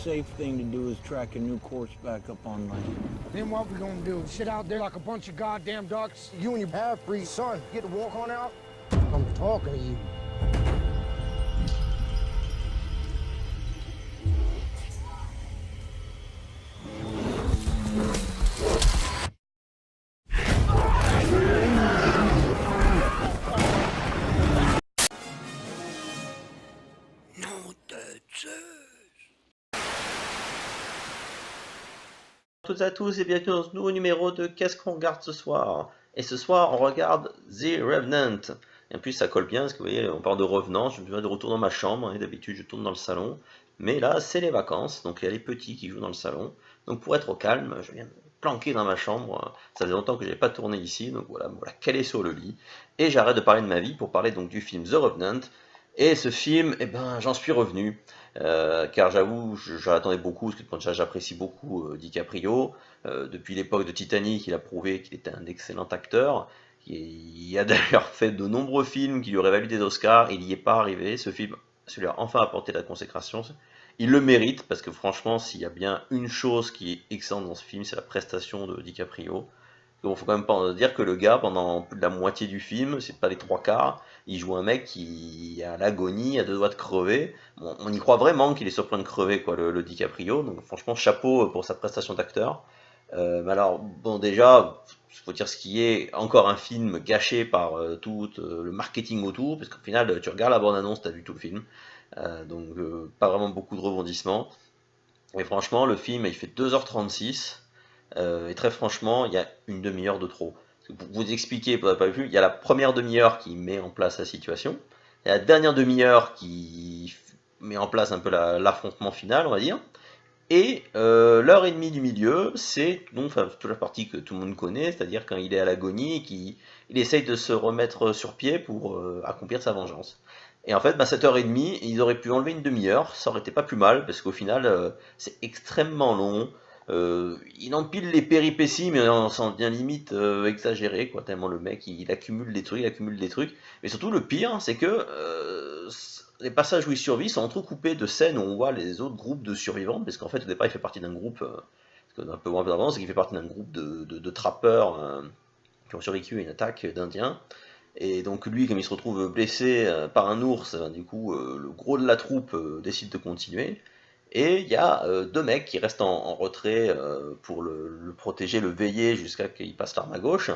safe thing to do is track a new course back up on land. Then what we gonna do? Sit out there like a bunch of goddamn ducks? You and your half-breed son get to walk on out? I'm talking to you. Toutes à tous et bienvenue dans ce nouveau numéro de Qu'est-ce qu'on regarde ce soir? Et ce soir on regarde The Revenant. Et en plus ça colle bien parce que vous voyez on parle de revenant, je me souviens de retour dans ma chambre, et d'habitude je tourne dans le salon. Mais là c'est les vacances, donc il y a les petits qui jouent dans le salon. Donc pour être au calme, je viens me planquer dans ma chambre. Ça faisait longtemps que je n'avais pas tourné ici, donc voilà, me voilà calé sur le lit. Et j'arrête de parler de ma vie pour parler donc du film The Revenant. Et ce film, eh ben, j'en suis revenu, car j'avoue, j'attendais beaucoup, parce que déjà j'apprécie beaucoup DiCaprio. Depuis l'époque de Titanic, il a prouvé qu'il était un excellent acteur. Il a d'ailleurs fait de nombreux films qui lui auraient valu des Oscars, il n'y est pas arrivé. Ce film, celui-là, a enfin apporté la consécration. Il le mérite, parce que franchement, s'il y a bien une chose qui est excellente dans ce film, c'est la prestation de DiCaprio. Il faut quand même pas dire que le gars, pendant plus de la moitié du film, c'est pas les trois quarts, il joue un mec qui est à l'agonie, à deux doigts de crever. Bon, on y croit vraiment qu'il est sur le point de crever, quoi, le DiCaprio. Donc franchement, chapeau pour sa prestation d'acteur. Mais alors, bon, déjà, il faut dire ce qui est encore un film gâché par tout le marketing autour, parce qu'au final, tu regardes la bande-annonce, tu as vu tout le film. Donc pas vraiment beaucoup de rebondissements. Et franchement, le film, il fait 2h36. Et très franchement, il y a une demi-heure de trop. Pour vous expliquer, vous n'avez pas vu, il y a la première demi-heure qui met en place la situation, il y a la dernière demi-heure qui met en place un peu l'affrontement final, on va dire, et l'heure et demie du milieu, c'est donc toute la partie que tout le monde connaît, c'est-à-dire quand il est à l'agonie et qu'il essaye de se remettre sur pied pour accomplir sa vengeance. Et en fait, cette heure et demie, ils auraient pu enlever une demi-heure, ça aurait été pas plus mal, parce qu'au final, c'est extrêmement long. Il empile les péripéties, mais on s'en devient limite exagéré, quoi, tellement le mec il accumule des trucs, il accumule des trucs. Mais surtout, le pire, c'est que les passages où il survit sont entrecoupés de scènes où on voit les autres groupes de survivants, parce qu'en fait, au départ, il fait partie d'un groupe, ce qu'on a un peu moins avant, c'est qu'il fait partie d'un groupe de trappeurs qui ont survécu à une attaque d'Indiens. Et donc lui, comme il se retrouve blessé par un ours, du coup, le gros de la troupe décide de continuer. Et il y a deux mecs qui restent en retrait pour le protéger, le veiller jusqu'à qu'il passe l'arme à gauche.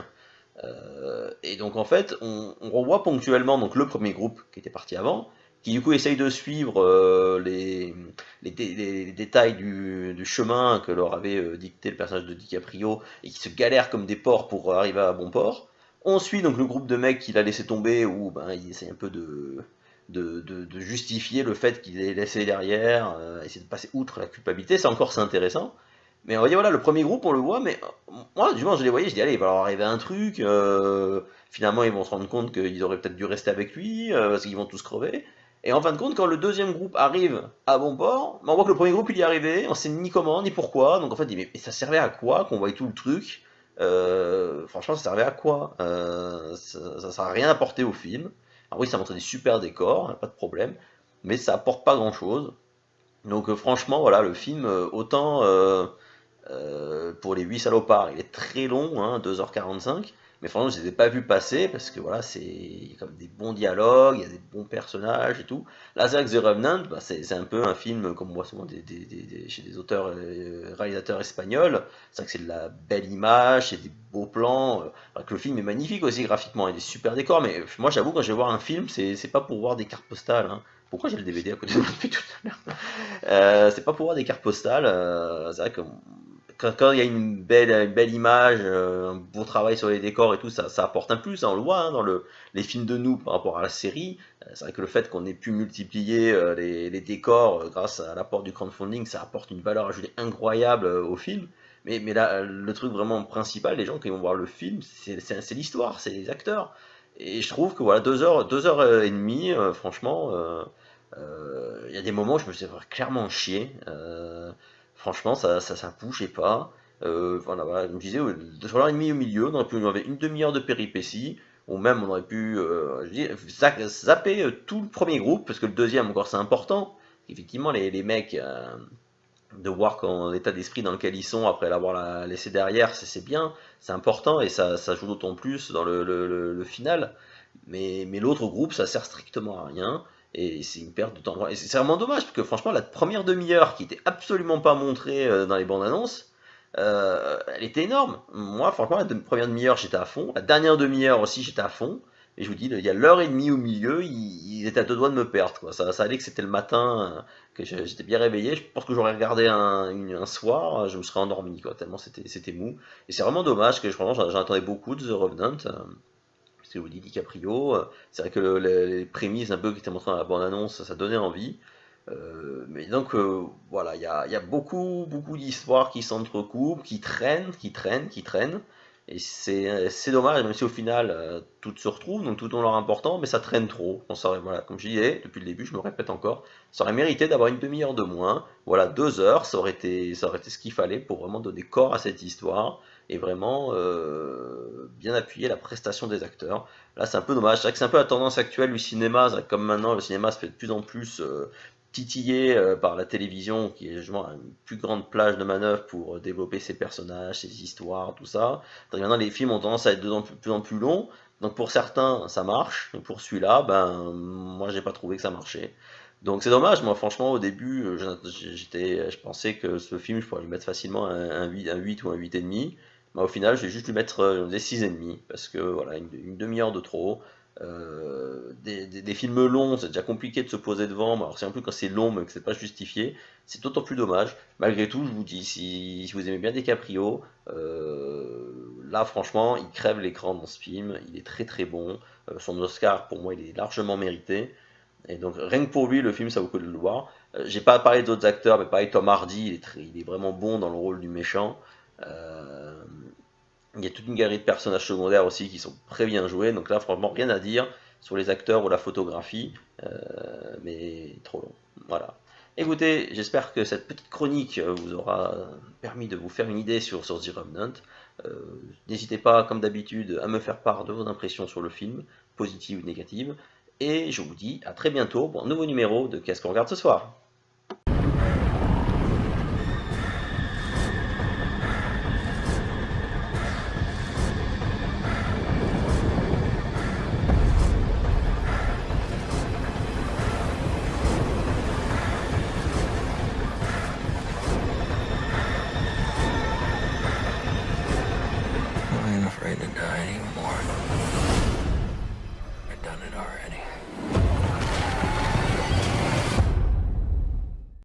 Et donc en fait, on revoit ponctuellement donc, le premier groupe qui était parti avant, qui du coup essaye de suivre les détails du chemin que leur avait dicté le personnage de DiCaprio, et qui se galèrent comme des porcs pour arriver à bon port. On suit donc le groupe de mecs qu'il a laissé tomber, où il essaye un peu de justifier le fait qu'il ait laissé derrière, essayer de passer outre la culpabilité, c'est intéressant. Mais on va dire, voilà, le premier groupe, on le voit, mais moi, du moins, je les voyais, je dis, allez, il va leur arriver un truc, finalement, ils vont se rendre compte qu'ils auraient peut-être dû rester avec lui, parce qu'ils vont tous crever. Et en fin de compte, quand le deuxième groupe arrive à bon port, on voit que le premier groupe, il y est arrivé, on sait ni comment, ni pourquoi, donc en fait, mais ça servait à quoi qu'on voit tout le truc? Franchement, ça servait à quoi? Ça n'a rien apporté au film. Alors oui, ça montrait des super décors, pas de problème, mais ça apporte pas grand-chose. Donc franchement, voilà, le film, autant pour les 8 salopards, il est très long, hein, 2h45, mais franchement, je ne les ai pas vus passer, parce que voilà, c'est comme des bons dialogues, il y a des bons personnages et tout. Là, c'est vrai que The Revenant, c'est un peu un film, comme on voit souvent chez des auteurs réalisateurs espagnols, c'est vrai que c'est de la belle image, c'est des beaux plans, que le film est magnifique aussi graphiquement, il y a des super décors, mais moi j'avoue, quand je vais voir un film, c'est pas pour voir des cartes postales, hein. Pourquoi j'ai le DVD à côté de moi depuis tout à l'heure? C'est pas pour voir des cartes postales, c'est vrai que quand il y a une belle image, un bon travail sur les décors et tout, ça apporte un plus, hein, on le voit hein, dans les films de nous par rapport à la série. C'est vrai que le fait qu'on ait pu multiplier les décors grâce à l'apport du crowdfunding, ça apporte une valeur ajoutée incroyable au film. Mais là, le truc vraiment principal, les gens qui vont voir le film, c'est l'histoire, c'est les acteurs. Et je trouve que voilà, 2 heures et demie, franchement, il y a des moments où je me suis clairement chier. Franchement, ça bougeait pas. Voilà, je me disais, 2h30 au milieu, on aurait pu enlever une demi-heure de péripéties, ou même on aurait pu zapper tout le premier groupe, parce que le deuxième, encore, c'est important. Effectivement, les mecs, de voir l'état d'esprit dans lequel ils sont après l'avoir laissé derrière, c'est bien, c'est important et ça joue d'autant plus dans le final. Mais l'autre groupe, ça sert strictement à rien et c'est une perte de temps. Et c'est vraiment dommage parce que franchement, la première demi-heure qui était absolument pas montrée dans les bandes annonces, elle était énorme. Moi, franchement, la première demi-heure, j'étais à fond. La dernière demi-heure aussi, j'étais à fond. Et je vous dis, il y a l'heure et demie au milieu, ils étaient à deux doigts de me perdre, quoi. Ça allait que c'était le matin, que j'étais bien réveillé. Je pense que j'aurais regardé un soir, je me serais endormi, quoi, tellement c'était mou. Et c'est vraiment dommage que franchement, j'en attendais beaucoup de The Revenant. Parce que je vous dis, DiCaprio, c'est vrai que les prémices un peu qui étaient montrées dans la bande-annonce, ça donnait envie. Mais donc voilà, il y a beaucoup d'histoires qui s'entrecoupent, qui traînent. Et c'est dommage, même si au final toutes se retrouvent, donc tout ont leur important, mais ça traîne trop. Voilà, comme je disais depuis le début, je me répète encore, ça aurait mérité d'avoir une demi-heure de moins. Voilà, 2 heures, ça aurait été ce qu'il fallait pour vraiment donner corps à cette histoire et vraiment bien appuyer la prestation des acteurs. Là, c'est un peu dommage. C'est vrai que c'est un peu la tendance actuelle du cinéma. C'est vrai que comme maintenant, le cinéma se fait de plus en plus titillé par la télévision, qui est justement une plus grande plage de manœuvre pour développer ses personnages, ses histoires, tout ça. Donc maintenant, les films ont tendance à être de plus en plus longs. Donc pour certains, ça marche. Et pour celui-là, ben, moi, j'ai pas trouvé que ça marchait. Donc c'est dommage. Moi, franchement, au début, je pensais que ce film, je pourrais lui mettre facilement un 8 ou un 8,5. Mais au final, je vais juste lui mettre des 6,5. Parce que voilà, une demi-heure de trop. Des films longs, c'est déjà compliqué de se poser devant, mais alors c'est un peu quand c'est long mais que c'est pas justifié, c'est d'autant plus dommage. Malgré tout, je vous dis, si vous aimez bien DiCaprio, là franchement, il crève l'écran dans ce film, il est très très bon. Son Oscar, pour moi, il est largement mérité. Et donc rien que pour lui, le film, ça vaut le coup de le voir. J'ai pas parlé d'autres acteurs, mais pareil, Tom Hardy, il est vraiment bon dans le rôle du méchant. Il y a toute une galerie de personnages secondaires aussi qui sont très bien joués, donc là franchement rien à dire sur les acteurs ou la photographie, mais trop long. Voilà. Écoutez, j'espère que cette petite chronique vous aura permis de vous faire une idée sur The Revenant. N'hésitez pas, comme d'habitude, à me faire part de vos impressions sur le film, positives ou négatives, et je vous dis à très bientôt pour un nouveau numéro de Qu'est-ce qu'on regarde ce soir? I ain't afraid to die anymore. I've done it already.